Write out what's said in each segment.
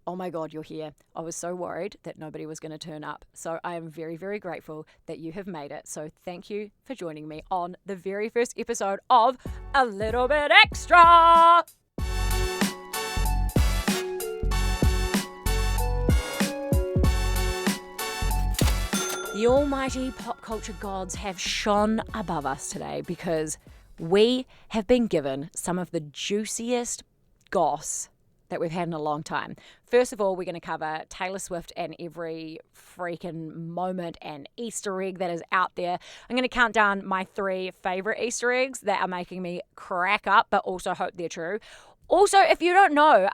oh my God, you're here. I was so worried that nobody was going to turn up. So I am very, very grateful that you have made it. So thank you for joining me on the very first episode of A Little Bit Extra. The almighty pop culture gods have shone above us today because we have been given some of the juiciest goss that we've had in a long time. First of all, we're going to cover Taylor Swift and every freaking moment and Easter egg that is out there. I'm going to count down my 3 favorite Easter eggs that are making me crack up, but also hope they're true. Also, if you don't know,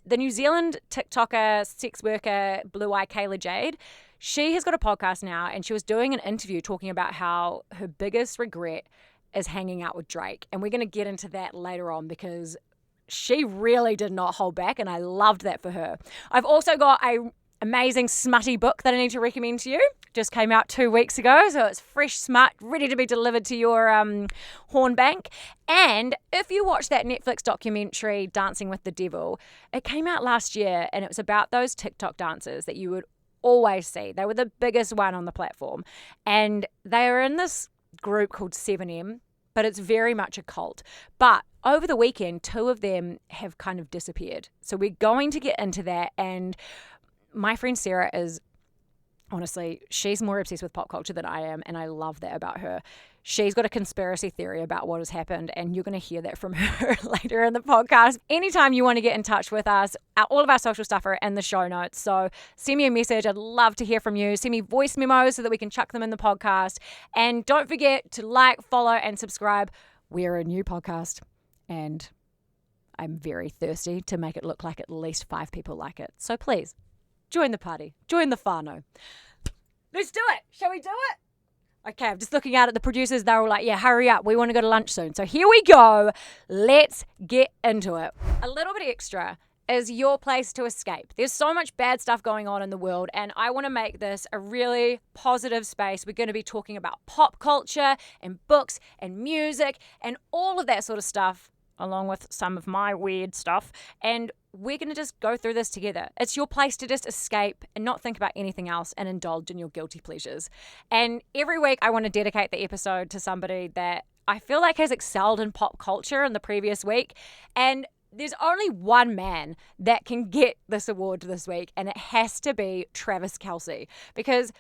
the New Zealand TikToker, sex worker, blue-eye Kayla Jade, she has got a podcast now, and she was doing an interview talking about how her biggest regret is hanging out with Drake. And we're going to get into that later on because she really did not hold back, and I loved that for her. I've also got an amazing Smutty book that I need to recommend to you. Just came out 2 weeks ago, so it's fresh smut, ready to be delivered to your horn bank. And if you watch that Netflix documentary, Dancing with the Devil, it came out last year, and it was about those TikTok dancers that you would always see. They were the biggest one on the platform, and they are in this group called 7M, but it's very much a cult. But over the weekend, 2 of them have kind of disappeared. So we're going to get into that. And my friend Sarah is, honestly, she's more obsessed with pop culture than I am, and I love that about her. She's got a conspiracy theory about what has happened, and you're going to hear that from her later in the podcast. Anytime you want to get in touch with us, all of our social stuff are in the show notes. So send me a message. I'd love to hear from you. Send me voice memos so that we can chuck them in the podcast. And don't forget to like, follow, and subscribe. We're a new podcast, and I'm very thirsty to make it look like at least 5 people like it. So please, join the party. Join the whānau. Let's do it. Shall we do it? Okay, I'm just looking out at the producers. They're all like, yeah, hurry up. We want to go to lunch soon. So here we go. Let's get into it. A Little Bit Extra is your place to escape. There's so much bad stuff going on in the world, and I want to make this a really positive space. We're going to be talking about pop culture and books and music and all of that sort of stuff, along with some of my weird stuff. And we're going to just go through this together. It's your place to just escape and not think about anything else and indulge in your guilty pleasures. And every week I want to dedicate the episode to somebody that I feel like has excelled in pop culture in the previous week. And there's only one man that can get this award this week, and it has to be Travis Kelce. Because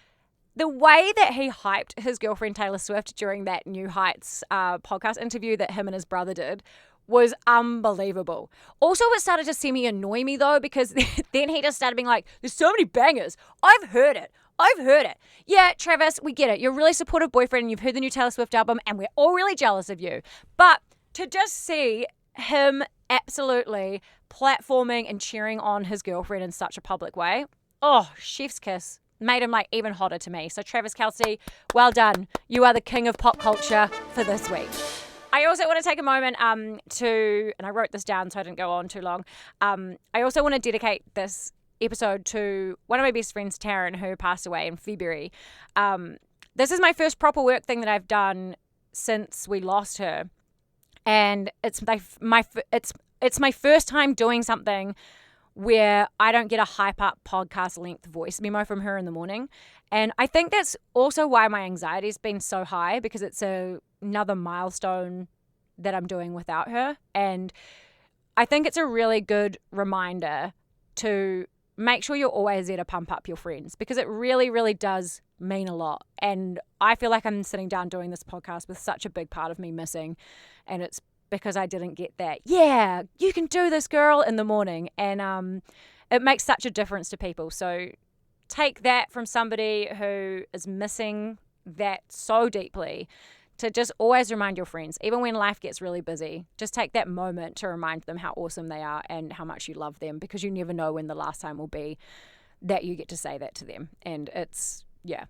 the way that he hyped his girlfriend Taylor Swift during that New Heights podcast interview that him and his brother did was unbelievable. Also, it started to semi-annoy me though, because then he just started being like, there's so many bangers. I've heard it. Yeah, Travis, we get it. You're a really supportive boyfriend and you've heard the new Taylor Swift album and we're all really jealous of you. But to just see him absolutely platforming and cheering on his girlfriend in such a public way, oh, chef's kiss. Made him like even hotter to me. So Travis Kelce, well done. You are the king of pop culture for this week. I also want to take a moment and I wrote this down so I didn't go on too long. I also want to dedicate this episode to one of my best friends, Taryn, who passed away in February. This is my first proper work thing that I've done since we lost her. And it's my first time doing something where I don't get a hype up podcast length voice memo from her in the morning. And I think that's also why my anxiety has been so high, because it's another milestone that I'm doing without her. And I think it's a really good reminder to make sure you're always there to pump up your friends, because it really, really does mean a lot. And I feel like I'm sitting down doing this podcast with such a big part of me missing. And it's because I didn't get that, yeah, you can do this, girl, in the morning. And it makes such a difference to people. So take that from somebody who is missing that so deeply, to just always remind your friends, even when life gets really busy, just take that moment to remind them how awesome they are and how much you love them, because you never know when the last time will be that you get to say that to them. And it's, yeah,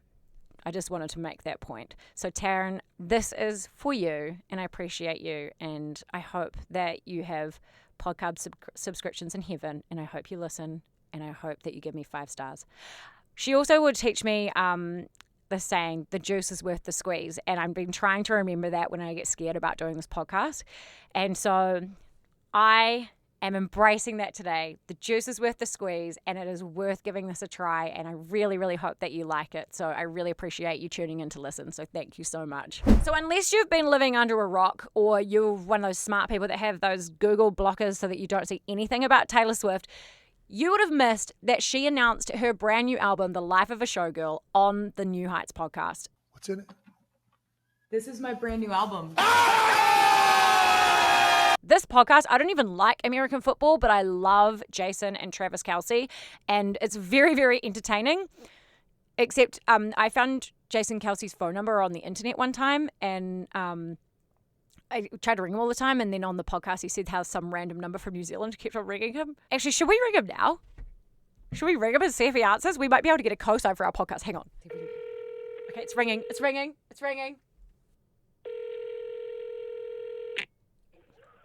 I just wanted to make that point. So Taryn, this is for you, and I appreciate you, and I hope that you have podcast subscriptions in heaven, and I hope you listen, and I hope that you give me 5 stars. She also would teach me the saying, the juice is worth the squeeze, and I've been trying to remember that when I get scared about doing this podcast. And so I am embracing that today. The juice is worth the squeeze, and it is worth giving this a try, and I really, really hope that you like it. So I really appreciate you tuning in to listen, so thank you so much. So unless you've been living under a rock, or you're one of those smart people that have those Google blockers so that you don't see anything about Taylor Swift, you would have missed that she announced her brand new album, The Life of a Showgirl, on the New Heights podcast. What's in it? This is my brand new album. This podcast, I don't even like American football, but I love Jason and Travis Kelce, and it's very, very entertaining. Except I found Jason Kelce's phone number on the internet one time, and I tried to ring him all the time, and then on the podcast he said how some random number from New Zealand kept on ringing him. Actually, should we ring him now? Should we ring him and see if he answers? We might be able to get a co-sign for our podcast. Hang on. Okay, it's ringing. It's ringing. It's ringing.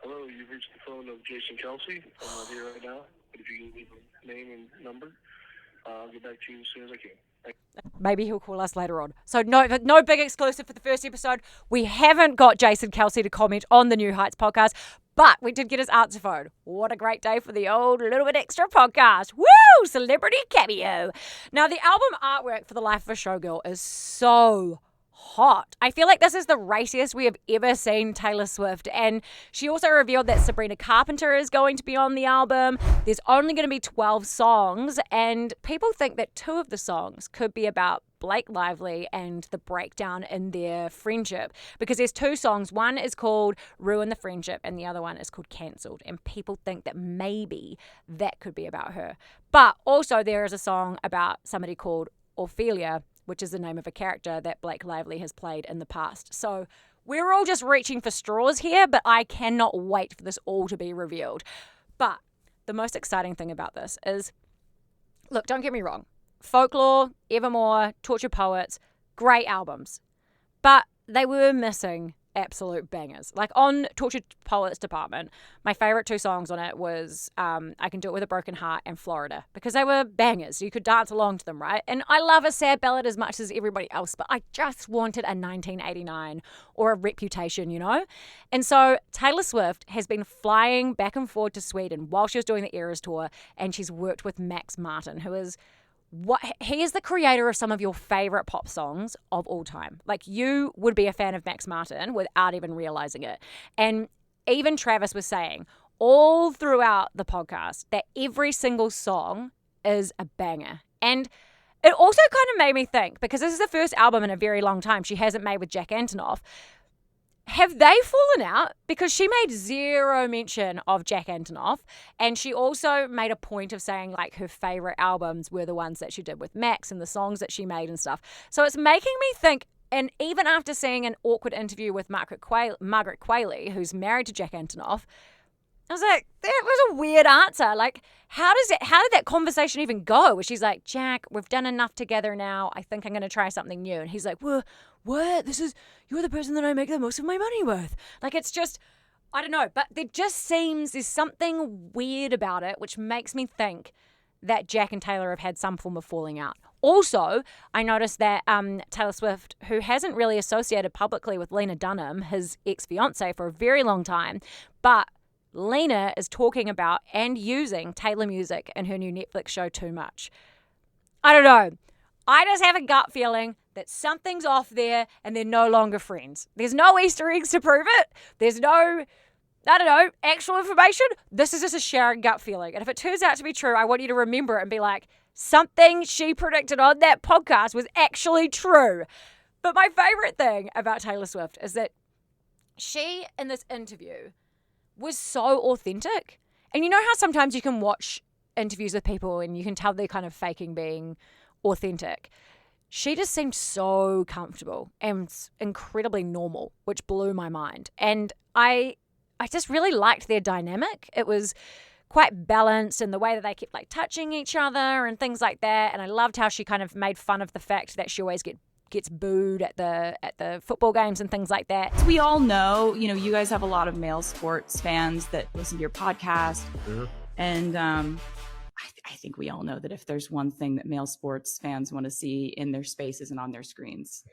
Hello, you've reached the phone of Jason Kelce. I'm not here right now, but if you can leave a name and number, I'll get back to you as soon as I can. Maybe he'll call us later on. So no big exclusive for the first episode. We haven't got Jason Kelce to comment on the New Heights podcast, but we did get his answer phone. What a great day for the old Little Bit Extra podcast. Woo! Celebrity cameo. Now, the album artwork for The Life of a Showgirl is so hot. I feel like this is the raciest we have ever seen Taylor Swift, and she also revealed that Sabrina Carpenter is going to be on the album. There's only going to be 12 songs, and people think that 2 of the songs could be about Blake Lively and the breakdown in their friendship, because there's 2 songs. One is called Ruin the Friendship and the other one is called Cancelled, and people think that maybe that could be about her. But also there is a song about somebody called Ophelia, which is the name of a character that Blake Lively has played in the past. So we're all just reaching for straws here, but I cannot wait for this all to be revealed. But the most exciting thing about this is, look, don't get me wrong, Folklore, Evermore, Tortured Poets, great albums, but they were missing absolute bangers. Like on Tortured Poets Department, my favorite 2 songs on it was I Can Do It With a Broken Heart and Florida, because they were bangers. You could dance along to them, right? And I love a sad ballad as much as everybody else, but I just wanted a 1989 or a Reputation, you know? And so Taylor Swift has been flying back and forth to Sweden while she was doing the Eras tour, and she's worked with Max Martin, who is he is the creator of some of your favorite pop songs of all time. Like, you would be a fan of Max Martin without even realizing it. And even Travis was saying all throughout the podcast that every single song is a banger. And it also kind of made me think, because this is the first album in a very long time she hasn't made with Jack Antonoff. Have they fallen out? Because she made zero mention of Jack Antonoff, and she also made a point of saying like her favorite albums were the ones that she did with Max and the songs that she made and stuff. So it's making me think, and even after seeing an awkward interview with Margaret Qualley, who's married to Jack Antonoff, I was like, that was a weird answer. Like, how did that conversation even go? Where she's like, Jack, we've done enough together now. I think I'm going to try something new. And he's like, well, what? You're the person that I make the most of my money with. Like, it's just, I don't know. But there's something weird about it, which makes me think that Jack and Taylor have had some form of falling out. Also, I noticed that Taylor Swift, who hasn't really associated publicly with Lena Dunham, his ex-fiance, for a very long time, but Lena is talking about and using Taylor music in her new Netflix show Too Much. I don't know. I just have a gut feeling that something's off there and they're no longer friends. There's no Easter eggs to prove it. There's no, I don't know, actual information. This is just a shared gut feeling. And if it turns out to be true, I want you to remember it and be like, something she predicted on that podcast was actually true. But my favorite thing about Taylor Swift is that she, in this interview, was so authentic. And you know how sometimes you can watch interviews with people and you can tell they're kind of faking being authentic? She just seemed so comfortable and incredibly normal, which blew my mind. And I just really liked their dynamic. It was quite balanced in the way that they kept like touching each other and things like that. And I loved how she kind of made fun of the fact that she always gets booed at the football games and things like that. We all know, you guys have a lot of male sports fans that listen to your podcast. Yeah. And I think we all know that if there's one thing that male sports fans want to see in their spaces and on their screens,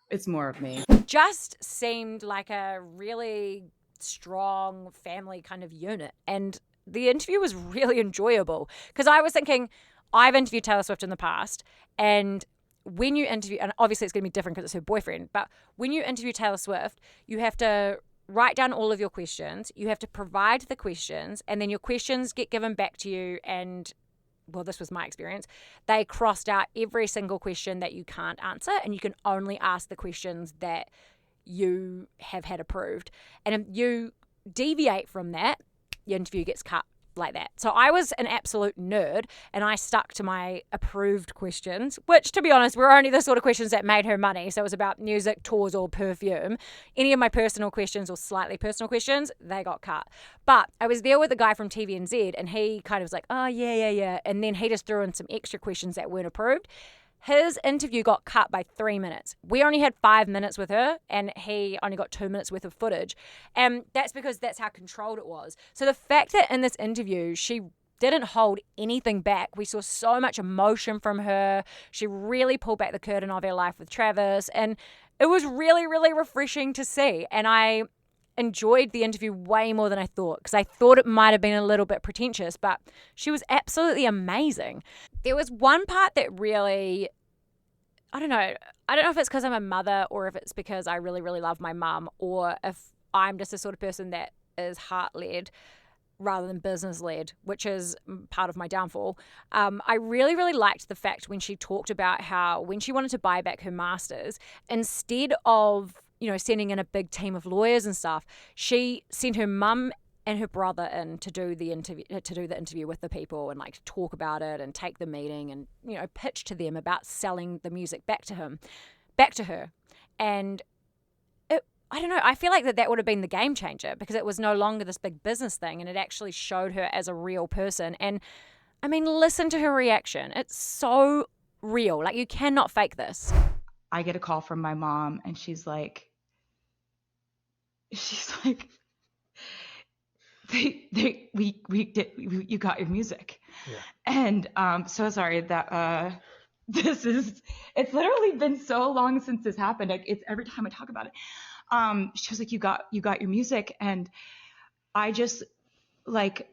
it's more of me. Just seemed like a really strong family kind of unit. And the interview was really enjoyable because I was thinking, I've interviewed Taylor Swift in the past, and when you interview, and obviously it's going to be different because it's her boyfriend, but when you interview Taylor Swift, you have to write down all of your questions, you have to provide the questions, and then your questions get given back to you, and well, this was my experience, they crossed out every single question that you can't answer, and you can only ask the questions that you have had approved. And if you deviate from that, your interview gets cut like that. So I was an absolute nerd, and I stuck to my approved questions, which, to be honest, were only the sort of questions that made her money. So it was about music, tours, or perfume. Any of my personal questions or slightly personal questions, they got cut. But I was there with a guy from TVNZ, and he kind of was like, oh, yeah. And then he just threw in some extra questions that weren't approved. His interview got cut by 3 minutes. We only had 5 minutes with her, and he only got 2 minutes worth of footage. And that's because that's how controlled it was. So the fact that in this interview, she didn't hold anything back. We saw so much emotion from her. She really pulled back the curtain of her life with Travis. And it was really, really refreshing to see. And I enjoyed the interview way more than I thought, because I thought it might have been a little bit pretentious, but she was absolutely amazing. There was one part that really, I don't know if it's because I'm a mother, or if it's because I really, really love my mum, or if I'm just the sort of person that is heart-led rather than business-led, which is part of my downfall. I really, really liked the fact when she talked about how when she wanted to buy back her masters, instead of sending in a big team of lawyers and stuff, she sent her mum and her brother in to do the interview with the people and like talk about it and take the meeting and pitch to them about selling the music back to her. And I don't know, I feel like that would have been the game changer, because it was no longer this big business thing, and it actually showed her as a real person. And I mean, listen to her reaction. It's so real. Like, you cannot fake this. I get a call from my mom, and she's like, you got your music. Yeah. And so sorry that it's literally been so long since this happened. It's every time I talk about it. She was like, you got your music. And I just like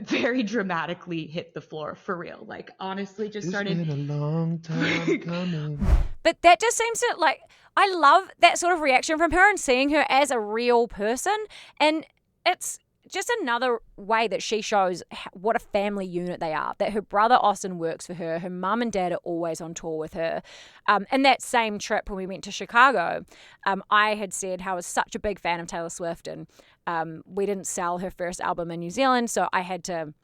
very dramatically hit the floor, for real. Like, honestly, just started. It's been a long time coming. But that just seems to, like, I love that sort of reaction from her and seeing her as a real person. And it's just another way that she shows what a family unit they are, that her brother Austin works for her, her mum and dad are always on tour with her. And that same trip when we went to Chicago, I had said how I was such a big fan of Taylor Swift, and we didn't sell her first album in New Zealand, so I had to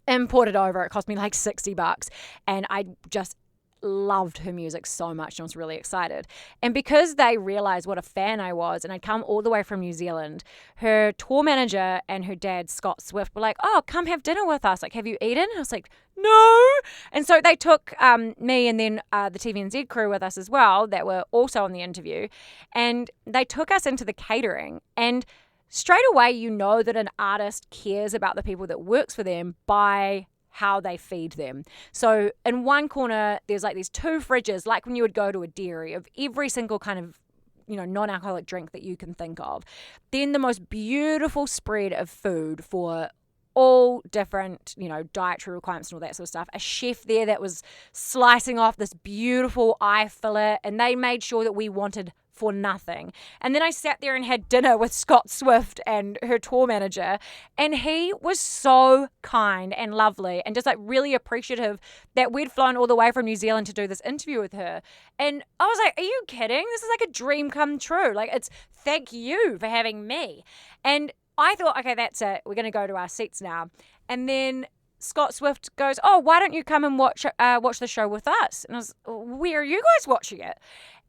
import it over. It cost me like $60, and I just loved her music so much, and I was really excited. And because they realized what a fan I was, and I'd come all the way from New Zealand, her tour manager and her dad, Scott Swift, were like, oh, come have dinner with us. Like, have you eaten? And I was like, no. And so they took me and then the TVNZ crew with us as well that were also on the interview, and they took us into the catering. And straight away, you know that an artist cares about the people that works for them by how they feed them. So in one corner, there's like these 2 fridges, like when you would go to a dairy, of every single kind of, non-alcoholic drink that you can think of. Then the most beautiful spread of food for all different, dietary requirements and all that sort of stuff. A chef there that was slicing off this beautiful eye fillet, and they made sure that we wanted for nothing. And then I sat there and had dinner with Scott Swift and her tour manager, and he was so kind and lovely and just like really appreciative that we'd flown all the way from New Zealand to do this interview with her. And I was like, are you kidding? This is like a dream come true. Like, it's thank you for having me. And I thought, okay, that's it. We're going to go to our seats now. And then Scott Swift goes, oh, why don't you come and watch the show with us? And I was, where are you guys watching it?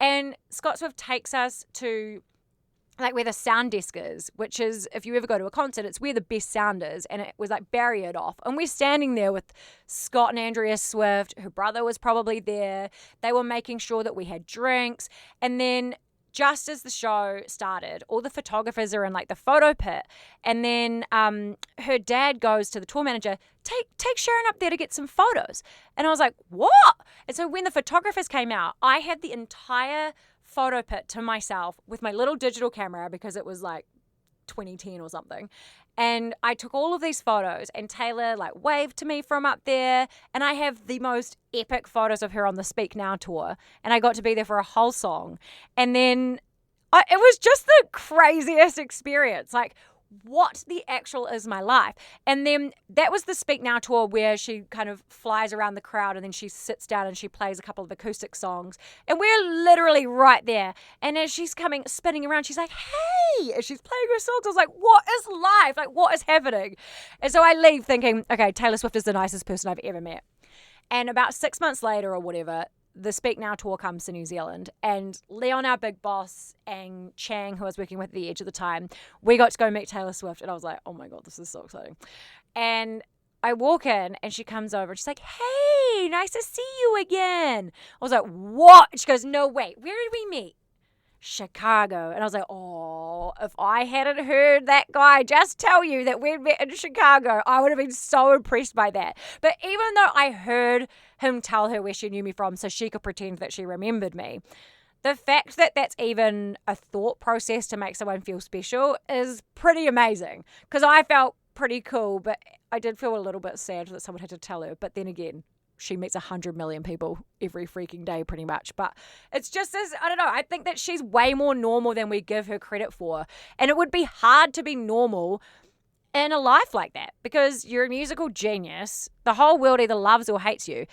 And Scott Swift takes us to like where the sound desk is, which is, if you ever go to a concert, it's where the best sound is. And it was like barriered off. And we're standing there with Scott and Andrea Swift. Her brother was probably there. They were making sure that we had drinks. And then just as the show started, all the photographers are in like the photo pit, and then her dad goes to the tour manager, take Sharon up there to get some photos. And I was like, what? And so when the photographers came out, I had the entire photo pit to myself with my little digital camera, because it was like 2010 or something. And I took all of these photos, and Taylor like waved to me from up there, and I have the most epic photos of her on the Speak Now tour, and I got to be there for a whole song. And then it was just the craziest experience. Like, what the actual is my life? And then that was the Speak Now tour where she kind of flies around the crowd and then she sits down and she plays a couple of acoustic songs. And we're literally right there. And as she's spinning around, she's like, hey, as she's playing her songs, I was like, what is life? Like, what is happening? And so I leave thinking, okay, Taylor Swift is the nicest person I've ever met. And about 6 months later or whatever, the Speak Now tour comes to New Zealand, and Leon, our big boss, and Chang, who I was working with at the Edge at the time, we got to go meet Taylor Swift, and I was like, oh my God, this is so exciting. And I walk in, and she comes over, and she's like, hey, nice to see you again. I was like, what? She goes, no, wait, where did we meet? Chicago. And I was like, oh, if I hadn't heard that guy just tell you that we'd met in Chicago, I would have been so impressed by that. But even though I heard him tell her where she knew me from so she could pretend that she remembered me, the fact that that's even a thought process to make someone feel special is pretty amazing, because I felt pretty cool, but I did feel a little bit sad that someone had to tell her. But then again, she meets 100 million people every freaking day pretty much. But it's just as, I don't know, I think that she's way more normal than we give her credit for. And it would be hard to be normal in a life like that, because you're a musical genius. The whole world either loves or hates you.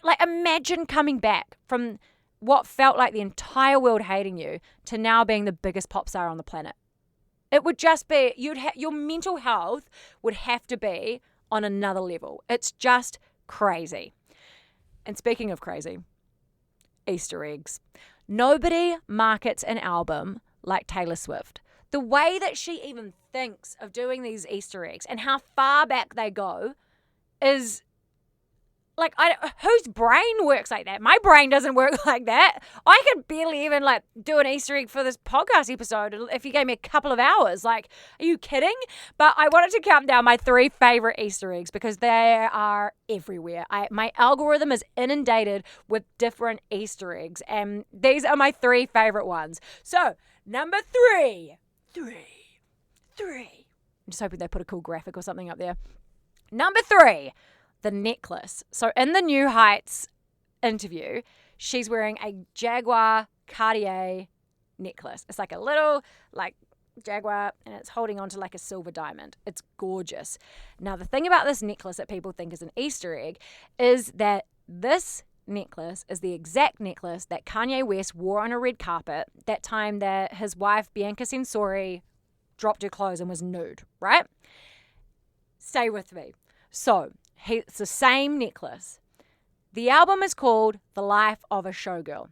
Like, imagine coming back from what felt like the entire world hating you to now being the biggest pop star on the planet. It would just be, your mental health would have to be on another level. It's just crazy. And speaking of crazy, Easter eggs. Nobody markets an album like Taylor Swift. The way that she even thinks of doing these Easter eggs and how far back they go is like, whose brain works like that? My brain doesn't work like that. I could barely even like do an Easter egg for this podcast episode if you gave me a couple of hours. Like, are you kidding? But I wanted to count down my 3 favorite Easter eggs because they are everywhere. My algorithm is inundated with different Easter eggs, and these are my 3 favorite ones. So, number 3. I'm just hoping they put a cool graphic or something up there. Number 3. The necklace. So in the New Heights interview, she's wearing a Jaguar Cartier necklace. It's like a little like Jaguar, and it's holding onto like a silver diamond. It's gorgeous. Now, the thing about this necklace that people think is an Easter egg is that this necklace is the exact necklace that Kanye West wore on a red carpet that time that his wife Bianca Censori dropped her clothes and was nude, right? Stay with me. So, it's the same necklace. The album is called The Life of a Showgirl.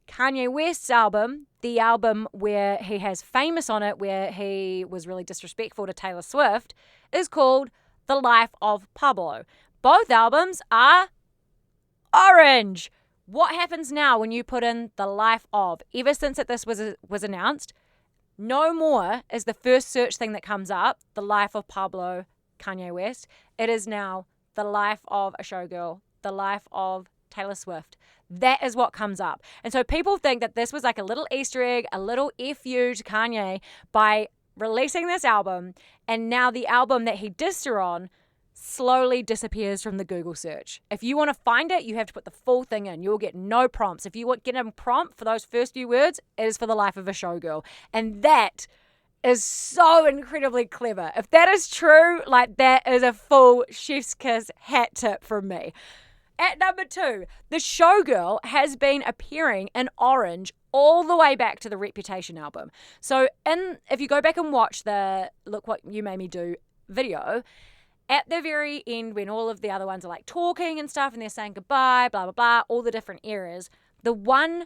Kanye West's album, the album where he has Famous on it, where he was really disrespectful to Taylor Swift, is called The Life of Pablo. Both albums are orange. What happens now when you put in The Life of? Ever since that this was announced, no more is the first search thing that comes up, The Life of Pablo, Kanye West. It is now The Life of a Showgirl, The Life of Taylor Swift. That is what comes up. And so people think that this was like a little Easter egg, a little FU to Kanye by releasing this album, and now the album that he dissed her on slowly disappears from the Google search. If you want to find it, you have to put the full thing in. You'll get no prompts. If you get a prompt for those first few words, it is for The Life of a Showgirl. And that is so incredibly clever. If that is true, like, that is a full chef's kiss hat tip from me. At number 2, the Showgirl has been appearing in orange all the way back to the Reputation album. So if you go back and watch the Look What You Made Me Do video, at the very end when all of the other ones are like talking and stuff and they're saying goodbye, blah, blah, blah, all the different eras, the one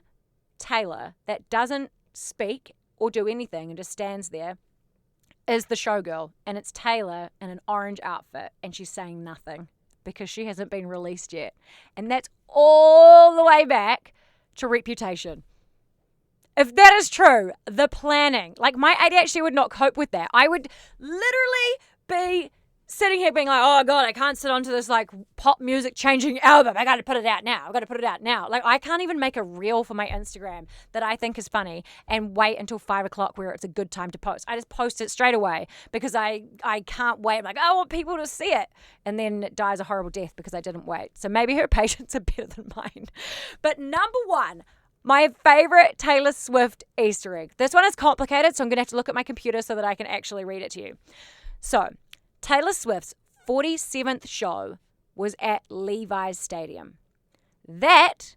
Taylor that doesn't speak or do anything and just stands there is the Showgirl, and it's Taylor in an orange outfit, and she's saying nothing because she hasn't been released yet. And that's all the way back to Reputation. If that is true, the planning, like, my ADHD would not cope with that. I would literally be sitting here being like, oh God, I can't sit onto this like pop music changing album. I got to put it out now. Like I can't even make a reel for my Instagram that I think is funny and wait until 5 o'clock where it's a good time to post. I just post it straight away because I can't wait. I'm like, I want people to see it. And then it dies a horrible death because I didn't wait. So maybe her patience are better than mine. But number one, my favorite Taylor Swift Easter egg. This one is complicated, so I'm going to have to look at my computer so that I can actually read it to you. So, Taylor Swift's 47th show was at Levi's Stadium. That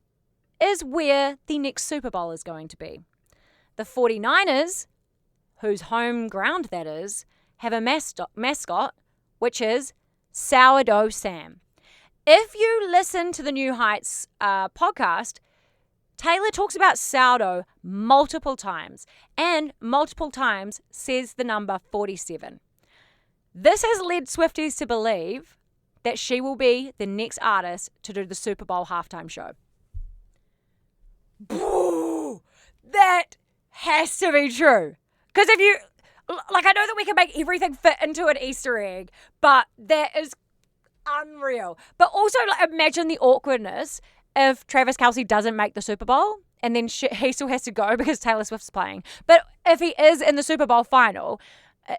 is where the next Super Bowl is going to be. The 49ers, whose home ground that is, have a mascot, which is Sourdough Sam. If you listen to the New Heights podcast, Taylor talks about sourdough multiple times, and multiple times says the number 47. This has led Swifties to believe that she will be the next artist to do the Super Bowl halftime show. Boo! That has to be true. Because if you, like, I know that we can make everything fit into an Easter egg, but that is unreal. But also, like, imagine the awkwardness if Travis Kelce doesn't make the Super Bowl and then he still has to go because Taylor Swift's playing. But if he is in the Super Bowl final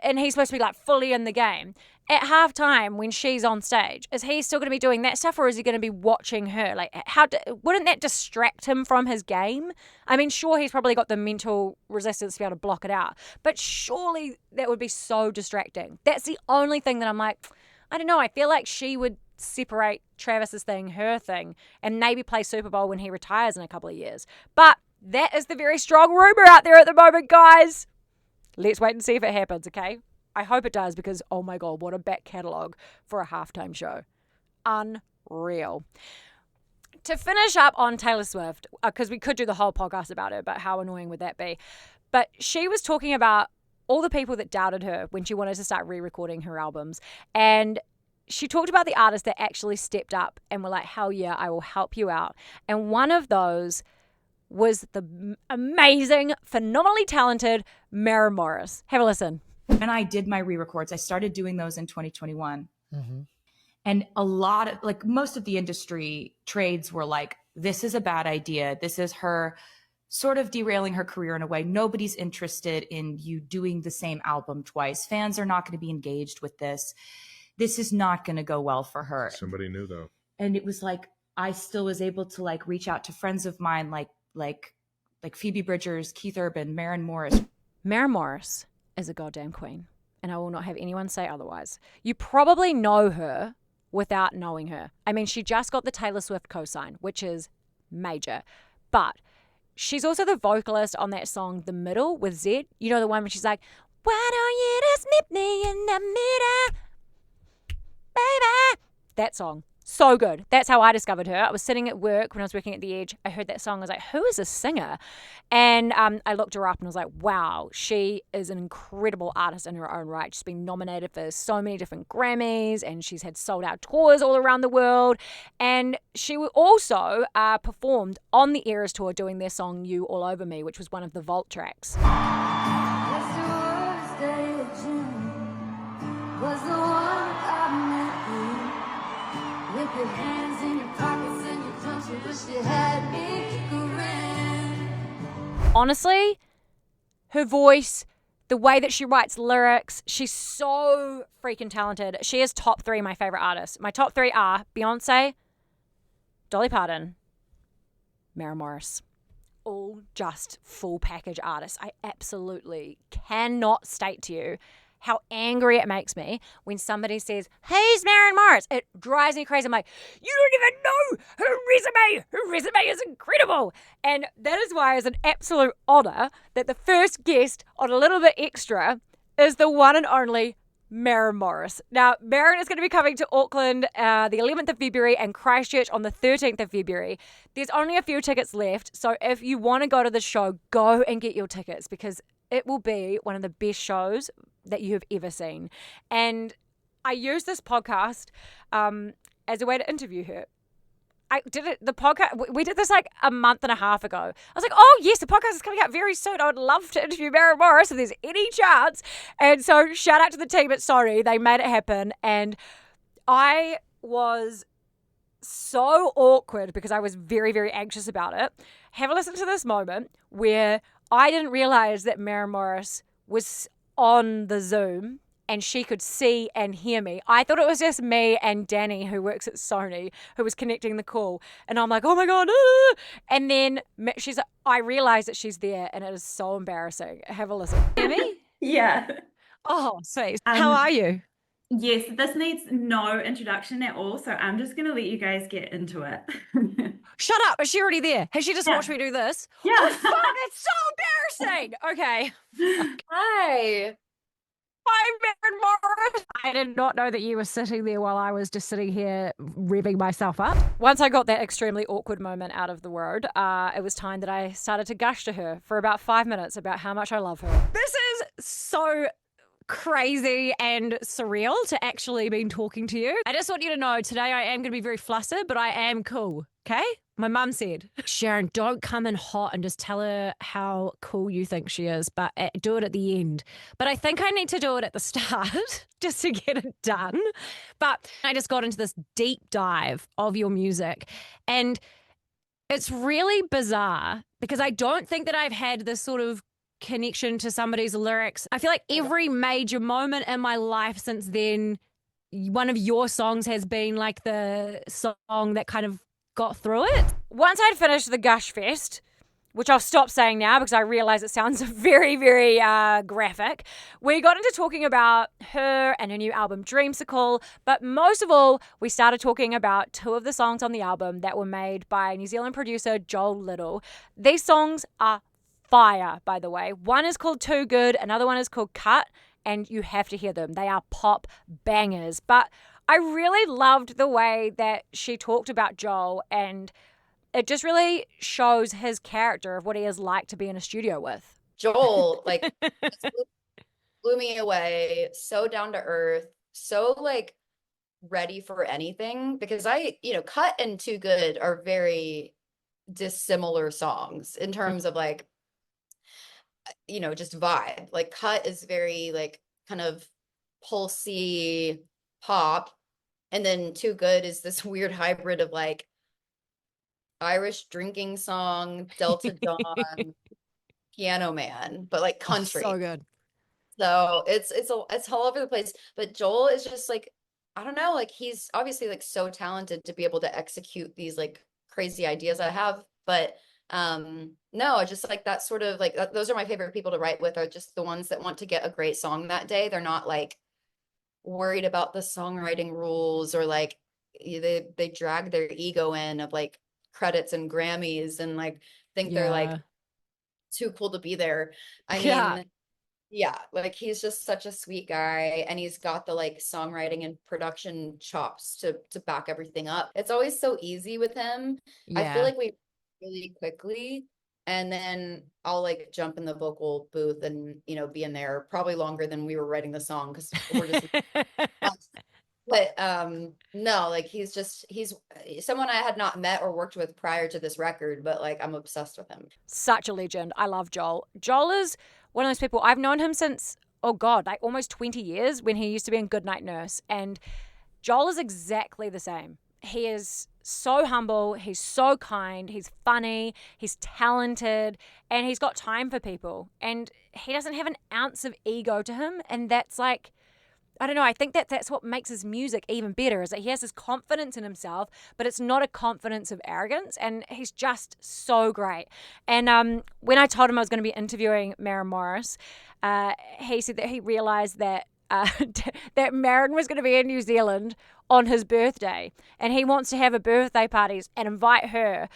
and he's supposed to be like fully in the game, at halftime when she's on stage, is he still going to be doing that stuff or is he going to be watching her? Like, wouldn't that distract him from his game? I mean, sure, he's probably got the mental resistance to be able to block it out, but surely that would be so distracting. That's the only thing that I'm like, I don't know, I feel like she would separate Travis's thing, her thing, and maybe play Super Bowl when he retires in a couple of years. But that is the very strong rumor out there at the moment, guys. Let's wait and see if it happens, okay? I hope it does because, oh my God, what a back catalogue for a halftime show. Unreal. To finish up on Taylor Swift, because we could do the whole podcast about it, but how annoying would that be? But she was talking about all the people that doubted her when she wanted to start re-recording her albums. And she talked about the artists that actually stepped up and were like, hell yeah, I will help you out. And one of those was the amazing, phenomenally talented Maren Morris. Have a listen. And I did my re-records. I started doing those in 2021. Mm-hmm. And a lot of, like, most of the industry trades were like, this is a bad idea. This is her sort of derailing her career in a way. Nobody's interested in you doing the same album twice. Fans are not going to be engaged with this. This is not going to go well for her. Somebody knew though. And it was like, I still was able to like reach out to friends of mine, like Phoebe Bridgers, Keith Urban, Maren Morris. Maren Morris is a goddamn queen, and I will not have anyone say otherwise. You probably know her without knowing her. I mean, she just got the Taylor Swift cosign, which is major. But she's also the vocalist on that song, The Middle, with Zed. You know the one where she's like, why don't you just meet me in the middle? Baby, that song, so good. That's how I discovered her. I was sitting at work when I was working at The Edge. I heard that song. I was like, who is this singer? And I looked her up and I was like, wow, she is an incredible artist in her own right. She's been nominated for so many different Grammys and she's had sold out tours all around the world. And she also performed on the Eras tour doing their song You All Over Me, which was one of the Vault tracks. Your hands in your pockets and your clothes, you wish you had me grin. Honestly, her voice, the way that she writes lyrics, she's so freaking talented. She is top 3 my favorite artists. My top 3 are Beyonce, Dolly Parton, Maren Morris. All just full package artists. I absolutely cannot state to you how angry it makes me when somebody says, who's Maren Morris? It drives me crazy. I'm like, you don't even know her resume. Her resume is incredible. And that is why it's an absolute honor that the first guest on A Little Bit Extra is the one and only Maren Morris. Now, Maren is going to be coming to Auckland the 11th of February and Christchurch on the 13th of February. There's only a few tickets left, so if you want to go to the show, go and get your tickets because it will be one of the best shows that you have ever seen. And I use this podcast as a way to interview her. I did it. The podcast, we did this like a month and a half ago. I was like, oh yes, the podcast is coming out very soon. I would love to interview Maren Morris if there's any chance. And so shout out to the team at Sony. They made it happen. And I was so awkward because I was very, very anxious about it. Have a listen to this moment where I didn't realize that Maren Morris was on the Zoom and she could see and hear me. I thought it was just me and Danny, who works at Sony, who was connecting the call. And I'm like, oh my God. And then I realized that she's there, and it is so embarrassing. Have a listen. Hear me? Yeah. Oh, sweet. How are you? Yes, this needs no introduction at all, so I'm just going to let you guys get into it. Shut up. Is she already there? Has she just watched me do this? Yeah. Oh, fuck, it's so embarrassing. Okay. Hi. Hi, Maren Morris. I did not know that you were sitting there while I was just sitting here revving myself up. Once I got that extremely awkward moment out of the road, it was time that I started to gush to her for about 5 minutes about how much I love her. This is so crazy and surreal to actually be talking to you. I just want you to know today I am going to be very flustered, but I am cool, okay? My mum said, Sharon, don't come in hot and just tell her how cool you think she is, but do it at the end. But I think I need to do it at the start just to get it done. But I just got into this deep dive of your music, and it's really bizarre because I don't think that I've had this sort of connection to somebody's lyrics. I feel like every major moment in my life since then, one of your songs has been like the song that kind of got through it. Once I'd finished the Gush Fest, which I'll stop saying now because I realize it sounds very, very graphic, we got into talking about her and her new album Dreamsicle, but most of all, we started talking about two of the songs on the album that were made by New Zealand producer Joel Little. These songs are fire, by the way. One is called Too Good, another one is called Cut, and you have to hear them. They are pop bangers. But I really loved the way that she talked about Joel, and it just really shows his character of what he is like to be in a studio with. Joel, like, just blew me away. So down to earth, so like ready for anything. Because Cut and Too Good are very dissimilar songs in terms of like, just vibe. Like Cut is very like kind of pulsy pop, and then Too Good is this weird hybrid of like Irish drinking song, Delta Dawn, Piano Man, but like country. So good. So it's all over the place. But Joel is just like, I don't know, like he's obviously like so talented to be able to execute these like crazy ideas I have. But no, just like that sort of like those are my favorite people to write with, are just the ones that want to get a great song that day. They're not like worried about the songwriting rules, or like they drag their ego in of like credits and Grammys and like think they're like too cool to be there. I mean, yeah, like he's just such a sweet guy, and he's got the like songwriting and production chops to back everything up. It's always so easy with him. I feel like we really quickly, and then I'll like jump in the vocal booth and be in there probably longer than we were writing the song, because we're just but no, like he's someone I had not met or worked with prior to this record, but like I'm obsessed with him. Such a legend. I love Joel. Joel is one of those people, I've known him since, oh God, like almost 20 years, when he used to be in Goodnight Nurse. And Joel is exactly the same. He is so humble, he's so kind, he's funny, he's talented, and he's got time for people. And he doesn't have an ounce of ego to him. And that's like, I don't know, I think that's what makes his music even better, is that he has this confidence in himself, but it's not a confidence of arrogance, and he's just so great. And when I told him I was going to be interviewing Maren Morris, he said that he realized that that Maren was going to be in New Zealand on his birthday, and he wants to have a birthday party and invite her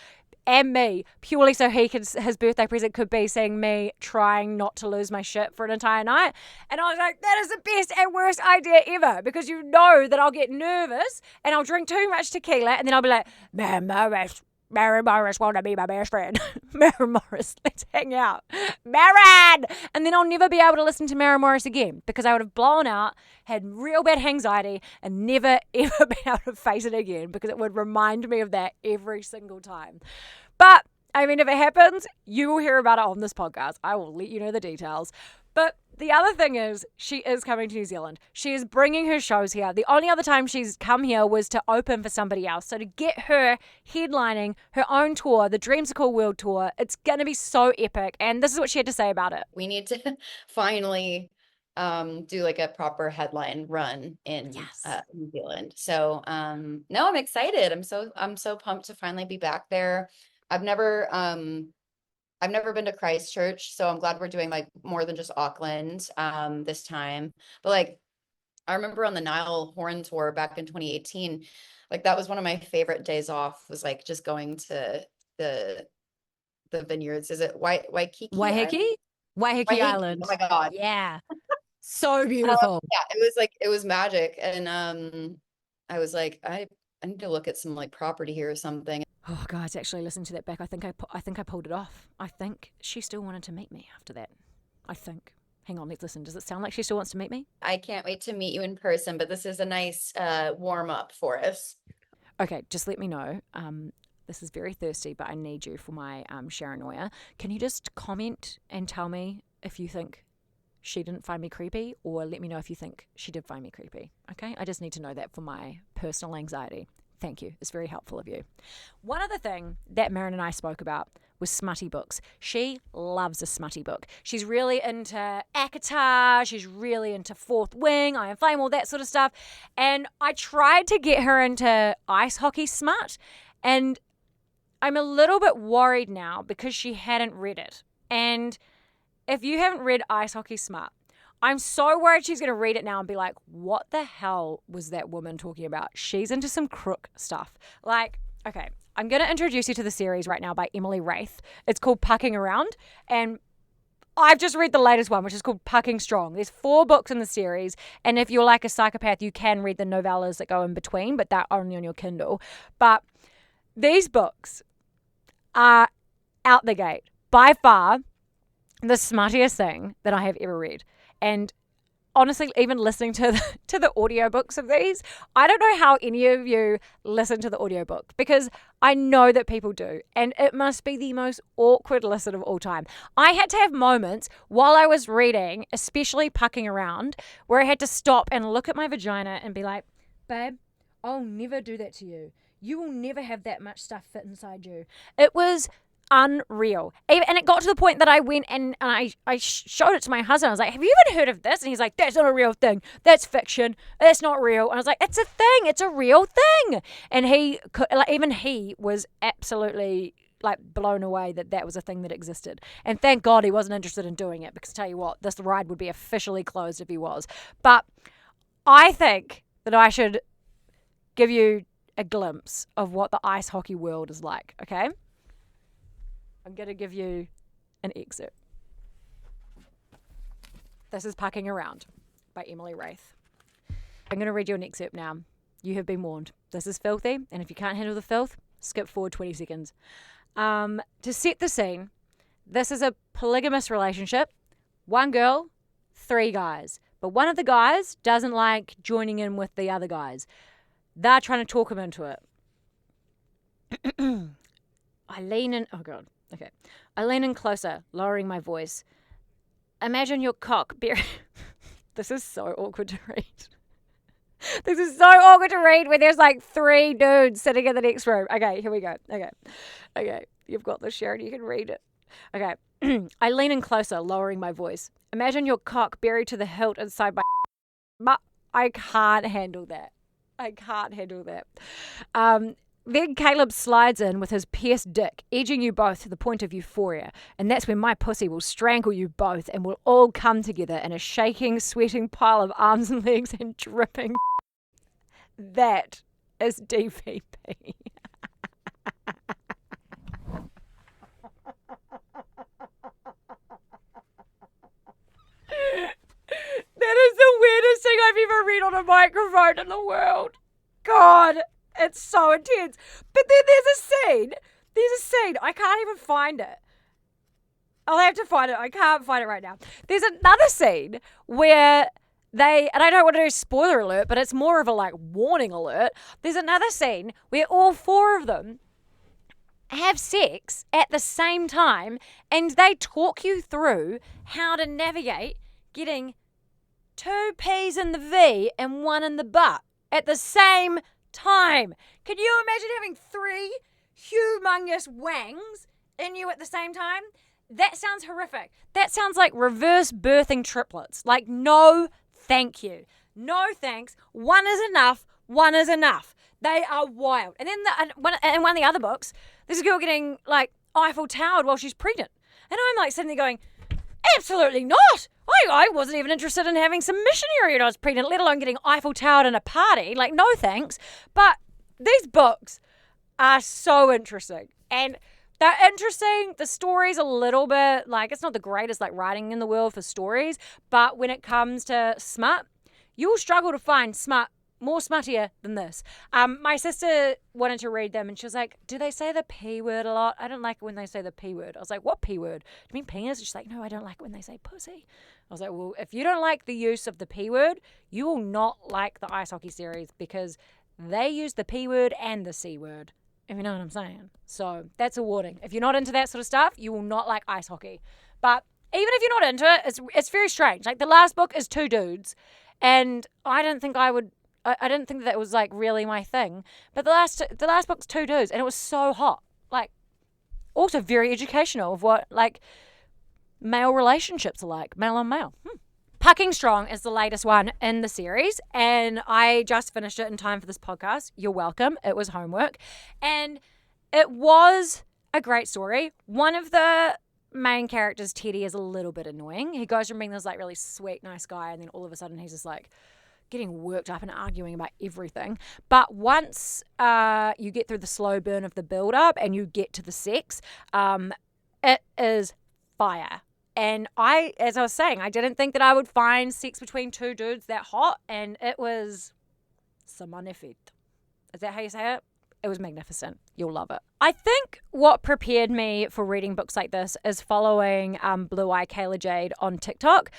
and me purely so his birthday present could be seeing me trying not to lose my shit for an entire night. And I was like, that is the best and worst idea ever, because you know that I'll get nervous and I'll drink too much tequila, and then I'll be like, Maren Morris, Maren Morris want to be my best friend. Maren Morris, let's hang out. Maren! And then I'll never be able to listen to Maren Morris again because I would have blown out, had real bad anxiety, and never, ever been able to face it again because it would remind me of that every single time. But, I mean, if it happens, you will hear about it on this podcast. I will let you know the details. But the other thing is, she is coming to New Zealand. She is bringing her shows here. The only other time she's come here was to open for somebody else. So to get her headlining her own tour, the Dreamsicle World Tour, it's going to be so epic. And this is what she had to say about it. We need to finally do like a proper headline run in New Zealand. So no, I'm excited. I'm so pumped to finally be back there. I've never been to Christchurch, so I'm glad we're doing like more than just Auckland this time. But like I remember on the Nile Horn tour back in 2018, like that was one of my favorite days off, was like just going to the vineyards. Is it Waikiki? Waiheke Island. Oh my God. Yeah. So beautiful. Yeah, it was magic. And I was like, I need to look at some like property here or something. Oh, guys, actually listen to that back. I think I pulled it off. I think she still wanted to meet me after that. I think. Hang on, let's listen. Does it sound like she still wants to meet me? I can't wait to meet you in person, but this is a nice warm up for us. Okay, just let me know. This is very thirsty, but I need you for my Sharanoia. Can you just comment and tell me if you think she didn't find me creepy, or let me know if you think she did find me creepy? Okay, I just need to know that for my personal anxiety. Thank you. It's very helpful of you. One other thing that Maren and I spoke about was smutty books. She loves a smutty book. She's really into ACOTAR. She's really into Fourth Wing, Iron Flame, all that sort of stuff. And I tried to get her into ice hockey smut, and I'm a little bit worried now because she hadn't read it. And if you haven't read Ice Hockey Smut, I'm so worried she's going to read it now and be like, what the hell was that woman talking about? She's into some crook stuff. Like, okay, I'm going to introduce you to the series right now by Emily Wraith. It's called Pucking Around, and I've just read the latest one, which is called Pucking Strong. There's 4 books in the series, and if you're like a psychopath, you can read the novellas that go in between, but they're only on your Kindle. But these books are out the gate, by far the smuttiest thing that I have ever read. And honestly, even listening to the audiobooks of these, I don't know how any of you listen to the audiobook, because I know that people do, and it must be the most awkward listen of all time. I had to have moments while I was reading, especially Pucking Around, where I had to stop and look at my vagina and be like, babe, I'll never do that to you. You will never have that much stuff fit inside you. It was unreal. And it got to the point that I went and I showed it to my husband. I was like, have you even heard of this? And he's like, that's not a real thing. That's fiction. That's not real. And I was like, it's a thing. It's a real thing. And he was absolutely like blown away that was a thing that existed. And thank God he wasn't interested in doing it, because tell you what, this ride would be officially closed if he was. But I think that I should give you a glimpse of what the ice hockey world is like, okay? I'm going to give you an excerpt. This is Pucking Around by Emily Wraith. I'm going to read you an excerpt now. You have been warned. This is filthy, and if you can't handle the filth, skip forward 20 seconds. To set the scene, this is a polygamous relationship. 1 girl, 3 guys. But one of the guys doesn't like joining in with the other guys. They're trying to talk him into it. I lean in. Oh, God. Okay. I lean in closer, lowering my voice. Imagine your cock buried. This is so awkward to read. This is so awkward to read when there's like 3 dudes sitting in the next room. Okay, here we go. Okay. You've got this, Sharon. You can read it. Okay. I lean in closer, lowering my voice. Imagine your cock buried to the hilt inside my. But I can't handle that. Then Caleb slides in with his pierced dick, edging you both to the point of euphoria. And that's when my pussy will strangle you both and we'll all come together in a shaking, sweating pile of arms and legs and dripping. That is DVP. That is the weirdest thing I've ever read on a microphone in the world. God, it's so intense. But then there's a scene There's a scene. I can't even find it. I'll have to find it. I can't find it right now. There's another scene where they, and I don't want to do spoiler alert, but it's more of a like warning alert. There's another scene where all four of them have sex at the same time, and they talk you through how to navigate getting 2 P's in the V and 1 in the butt at the same time. Can you imagine having 3 humongous wangs in you at the same time? That sounds horrific. That sounds like reverse birthing triplets. Like, no, thank you. No thanks. 1 is enough. 1 is enough. They are wild. And then in one of the other books, there's a girl getting like Eiffel Towered while she's pregnant. And I'm like sitting there going, absolutely not. I wasn't even interested in having some missionary when I was pregnant, let alone getting Eiffel Towered in a party. Like, no thanks. But these books are so interesting. And they're interesting. The story's a little bit like, it's not the greatest like writing in the world for stories. But when it comes to smut, you'll struggle to find smut more smuttier than this. My sister wanted to read them and she was like, do they say the P word a lot? I don't like it when they say the P word. I was like, what P word? Do you mean penis? She's like, no, I don't like it when they say pussy. I was like, well, if you don't like the use of the P word, you will not like the ice hockey series because they use the P word and the C word, if you know what I'm saying. So that's a warning. If you're not into that sort of stuff, you will not like ice hockey. But even if you're not into it, it's very strange. Like the last book is 2 dudes and I didn't think that was like really my thing. But the last book's 2 dudes and it was so hot. Like also very educational of what like male relationships are like, male on male. Pucking Strong is the latest one in the series and I just finished it in time for this podcast. You're welcome. It was homework. And it was a great story. One of the main characters, Teddy, is a little bit annoying. He goes from being this like really sweet, nice guy and then all of a sudden he's just like getting worked up and arguing about everything. But once you get through the slow burn of the build-up and you get to the sex, it is fire. And as I was saying, I didn't think that I would find sex between 2 dudes that hot, and it was magnifique. Is that how you say it? It was magnificent. You'll love it. I think what prepared me for reading books like this is following Blue Eye Kayla Jade on TikTok.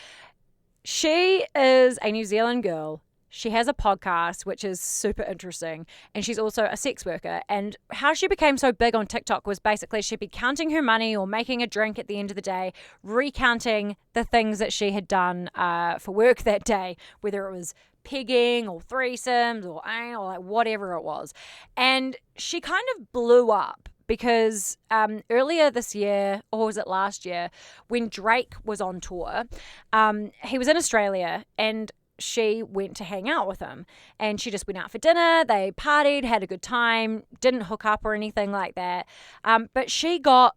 She is a New Zealand girl. She has a podcast, which is super interesting. And she's also a sex worker. And how she became so big on TikTok was basically she'd be counting her money or making a drink at the end of the day, recounting the things that she had done for work that day, whether it was pigging or threesomes or anal, or like whatever it was. And she kind of blew up because earlier this year, or was it last year, when Drake was on tour, he was in Australia and she went to hang out with him and she just went out for dinner. They partied, had a good time, didn't hook up or anything like that. But she got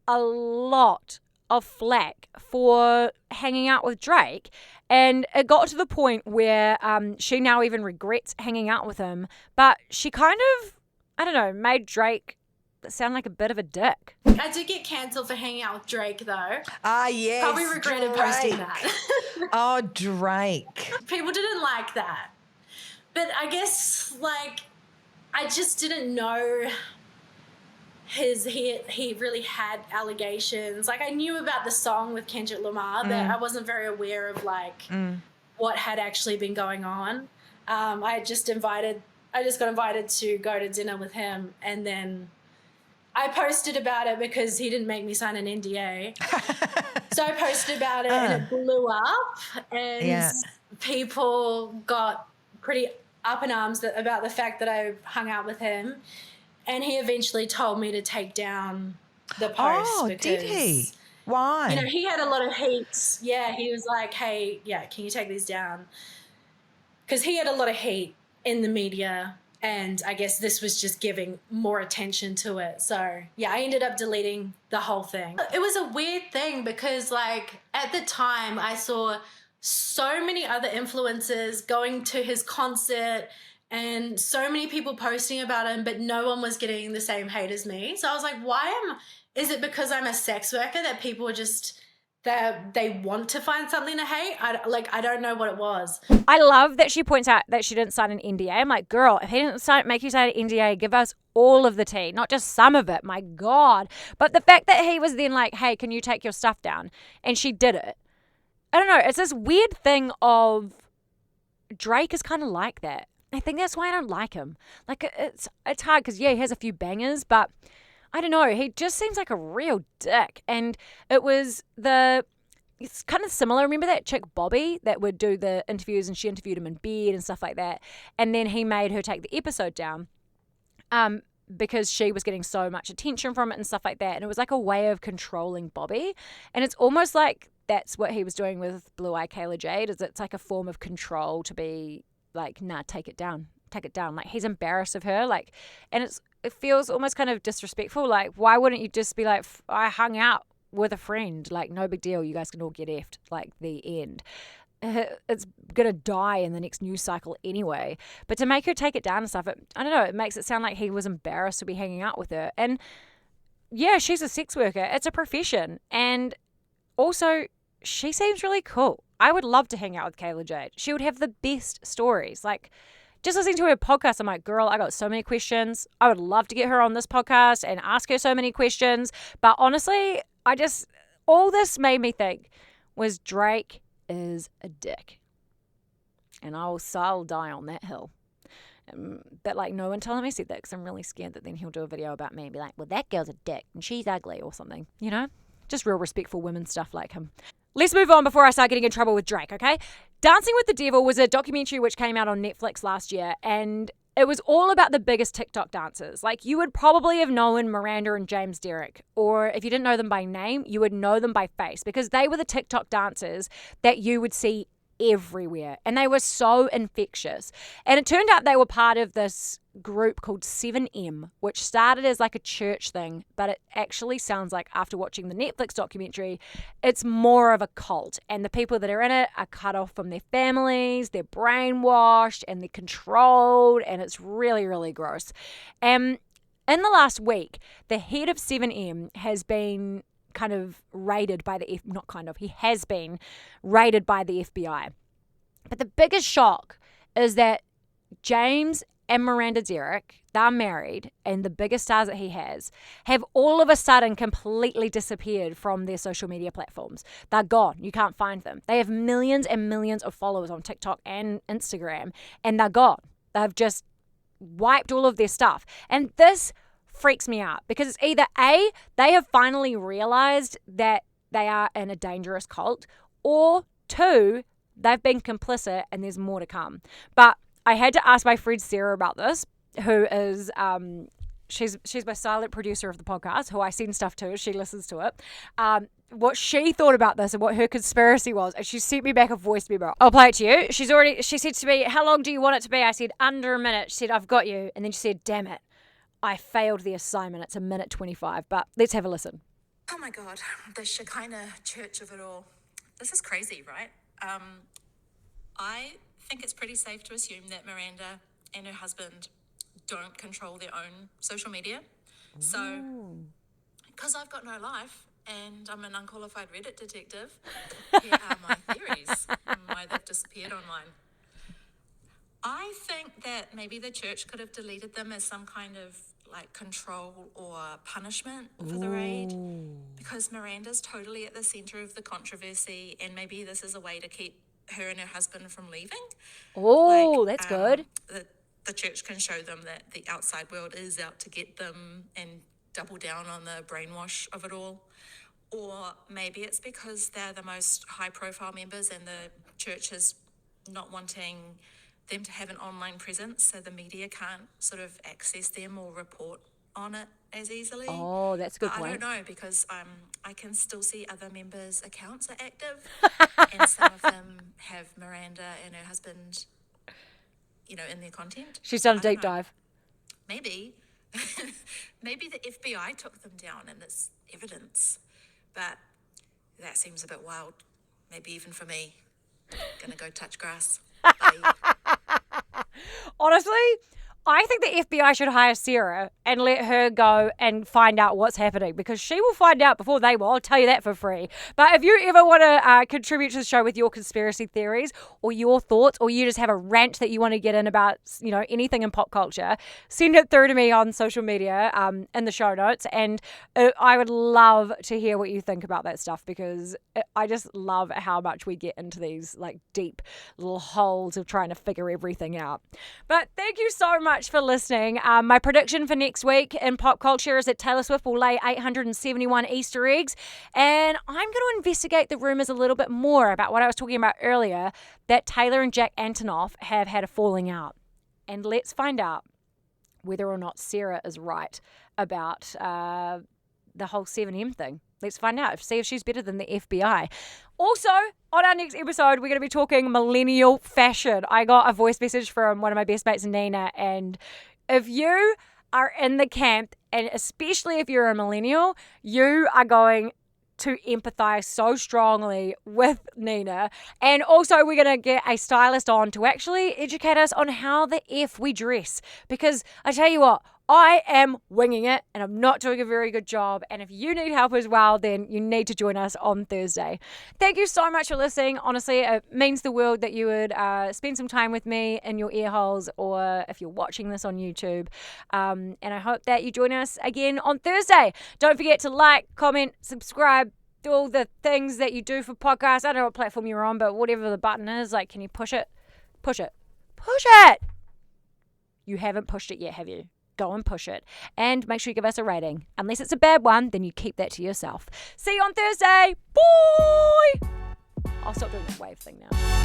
a lot of flack for hanging out with Drake. And it got to the point where she now even regrets hanging out with him. But she kind of, I don't know, made Drake sound like a bit of a dick. I did get cancelled for hanging out with Drake, though. Ah, yes. Probably regretted posting that. Oh, Drake. People didn't like that. But I guess, like, I just didn't know he really had allegations. Like, I knew about the song with Kendrick Lamar, but I wasn't very aware of, like, what had actually been going on. I just got invited to go to dinner with him, and then I posted about it because he didn't make me sign an NDA. So I posted about it and it blew up and people got pretty up in arms about the fact that I hung out with him. And he eventually told me to take down the post. Oh, because, did he? Why? You know, he had a lot of heat. Yeah, he was like, hey, can you take these down? Because he had a lot of hate in the media. And I guess this was just giving more attention to it. So, yeah, I ended up deleting the whole thing. It was a weird thing because, like, at the time I saw so many other influencers going to his concert and so many people posting about him, but no one was getting the same hate as me. So I was like, is it because I'm a sex worker that people are just... that they want to find something to hate? I don't know what it was. I love that she points out that she didn't sign an NDA. I'm like, girl, if he didn't make you sign an NDA, give us all of the tea, not just some of it. My God. But the fact that he was then like, hey, can you take your stuff down? And she did it. I don't know. It's this weird thing of Drake is kind of like that. I think that's why I don't like him. Like, it's hard because, yeah, he has a few bangers, but I don't know. He just seems like a real dick. And it's kind of similar. Remember that chick Bobby that would do the interviews and she interviewed him in bed and stuff like that? And then he made her take the episode down because she was getting so much attention from it and stuff like that. And it was like a way of controlling Bobby. And it's almost like that's what he was doing with Blue Eye Kayla Jade, is it's like a form of control to be like, nah, take it down. Like, he's embarrassed of her. Like, and it feels almost kind of disrespectful. Like, why wouldn't you just be like, I hung out with a friend, like, no big deal, you guys can all get effed, like, the end. It's gonna die in the next news cycle anyway. But to make her take it down and stuff, I don't know, it makes it sound like he was embarrassed to be hanging out with her. And yeah, she's a sex worker, it's a profession, and also she seems really cool. I would love to hang out with Kayla Jade. She would have the best stories. Like, just listening to her podcast, I'm like, girl, I got so many questions. I would love to get her on this podcast and ask her so many questions. But honestly, all this made me think was Drake is a dick. And I'll die on that hill. But like, no one telling me said that, because I'm really scared that then he'll do a video about me and be like, well, that girl's a dick and she's ugly or something, you know? Just real respectful women stuff like him. Let's move on before I start getting in trouble with Drake, okay? Dancing with the Devil was a documentary which came out on Netflix last year, and it was all about the biggest TikTok dancers. Like, you would probably have known Miranda and James Derrick, or if you didn't know them by name, you would know them by face, because they were the TikTok dancers that you would see everywhere, and they were so infectious. And it turned out they were part of this group called 7M, which started as like a church thing, but it actually sounds like, after watching the Netflix documentary, it's more of a cult, and the people that are in it are cut off from their families, they're brainwashed, and they're controlled, and it's really, really gross. In the last week, the head of 7M has been kind of raided by he has been raided by the FBI. But the biggest shock is that James and Miranda Derrick, they're married, and the biggest stars that he has have all of a sudden completely disappeared from their social media platforms. They're gone. You can't find them. They have millions and millions of followers on TikTok and Instagram, and they're gone. They've just wiped all of their stuff. And this freaks me out, because it's either A, they have finally realized that they are in a dangerous cult, or 2, they've been complicit and there's more to come. But I had to ask my friend Sarah about this, who is she's my silent producer of the podcast, who I send stuff to. She listens to it. What she thought about this and what her conspiracy was, and she sent me back a voice memo. I'll play it to you. She said to me, how long do you want it to be? I said, under a minute. She said, I've got you. And then she said, damn it, I failed the assignment. It's 1:25, but let's have a listen. Oh my God, the Shekinah church of it all. This is crazy, right? I think it's pretty safe to assume that Miranda and her husband don't control their own social media. So, because I've got no life and I'm an unqualified Reddit detective, here are my theories on why they've disappeared online. I think that maybe the church could have deleted them as some kind of like control or punishment for the raid, because Miranda's totally at the center of the controversy, and maybe this is a way to keep her and her husband from leaving. Oh, that's good. The church can show them that the outside world is out to get them and double down on the brainwash of it all. Or maybe it's because they're the most high profile members and the church is not wanting them to have an online presence, so the media can't sort of access them or report on it as easily. Oh, that's a good point. I don't know, because I can still see other members' accounts are active, and some of them have Miranda and her husband, in their content. She's done a deep dive. Maybe the FBI took them down and it's evidence, but that seems a bit wild. Maybe even for me. Gonna go touch grass. Bye. Honestly, I think the FBI should hire Sarah and let her go and find out what's happening, because she will find out before they will. I'll tell you that for free. But if you ever want to contribute to the show with your conspiracy theories or your thoughts, or you just have a rant that you want to get in about, anything in pop culture, send it through to me on social media in the show notes. And I would love to hear what you think about that stuff, because I just love how much we get into these like deep little holes of trying to figure everything out. But thank you so much for listening. My prediction for next week in pop culture is that Taylor Swift will lay 871 Easter eggs, and I'm going to investigate the rumors a little bit more about what I was talking about earlier, that Taylor and Jack Antonoff have had a falling out. And let's find out whether or not Sarah is right about the whole 7M thing. Let's find out, see if she's better than the FBI. Also, on our next episode, we're going to be talking millennial fashion. I got a voice message from one of my best mates, Nina, and if you are in the camp, and especially if you're a millennial, you are going to empathize so strongly with Nina. And also, we're going to get a stylist on to actually educate us on how the F we dress. Because I tell you what, I am winging it and I'm not doing a very good job. And if you need help as well, then you need to join us on Thursday. Thank you so much for listening. Honestly, it means the world that you would spend some time with me in your ear holes, or if you're watching this on YouTube. And I hope that you join us again on Thursday. Don't forget to like, comment, subscribe, do all the things that you do for podcasts. I don't know what platform you're on, but whatever the button is, like, can you push it? Push it. Push it! You haven't pushed it yet, have you? Go and push it. And make sure you give us a rating. Unless it's a bad one, then you keep that to yourself. See you on Thursday. Bye! I'll stop doing this wave thing now.